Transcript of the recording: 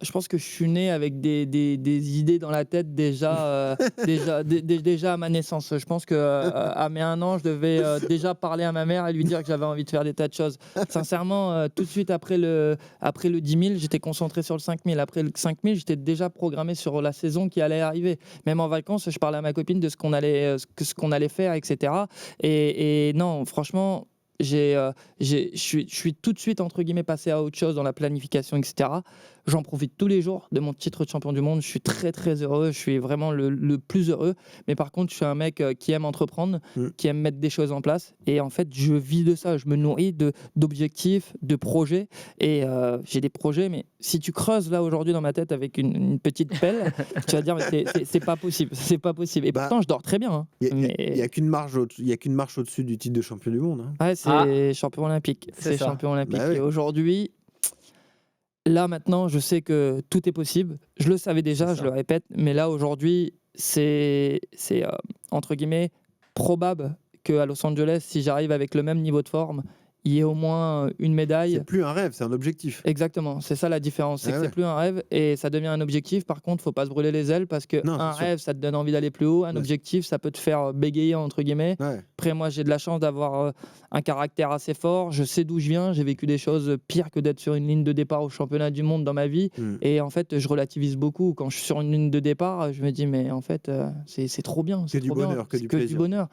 je pense que je suis né avec des idées dans la tête déjà à ma naissance. Je pense qu'à mes 1 an, je devais déjà parler à ma mère et lui dire que j'avais envie de faire des tas de choses. Sincèrement, tout de suite après le 10 000, j'étais concentré sur le 5 000. Après le 5 000, j'étais déjà programmé sur la saison qui allait arriver. Même en vacances, je parlais à ma copine de ce qu'on allait faire, etc. Et non, franchement, je suis tout de suite, entre guillemets, passé à autre chose dans la planification, etc. J'en profite tous les jours de mon titre de champion du monde. Je suis très, très heureux. Je suis vraiment le plus heureux. Mais par contre, je suis un mec qui aime entreprendre, qui aime mettre des choses en place. Et en fait, je vis de ça. Je me nourris d'objectifs, de projets. Et j'ai des projets, mais si tu creuses là aujourd'hui dans ma tête avec une petite pelle, tu vas dire, mais c'est pas possible. C'est pas possible. Et pourtant, je dors très bien. Hein. Il n'y a qu'une marche au-dessus du titre de champion du monde. Hein. Ouais, c'est champion olympique. C'est ça. Champion olympique. Bah oui. Et aujourd'hui, là maintenant, je sais que tout est possible. Je le savais déjà, je le répète, mais là aujourd'hui, c'est entre guillemets probable qu'à Los Angeles, si j'arrive avec le même niveau de forme, il y ait au moins une médaille. C'est plus un rêve, c'est un objectif. Exactement, c'est ça la différence. C'est Ah que ouais. c'est plus un rêve et ça devient un objectif. Par contre, faut pas se brûler les ailes parce que Non, un c'est sûr. rêve, ça te donne envie d'aller plus haut. Un Ouais. objectif, ça peut te faire bégayer, entre guillemets. Ouais. Après, moi, j'ai de la chance d'avoir un caractère assez fort. Je sais d'où je viens. J'ai vécu des choses pires que d'être sur une ligne de départ au championnat du monde dans ma vie. Et en fait, je relativise beaucoup. Quand je suis sur une ligne de départ, je me dis, mais en fait, c'est trop bien. Que du bonheur, que du plaisir. bonheur.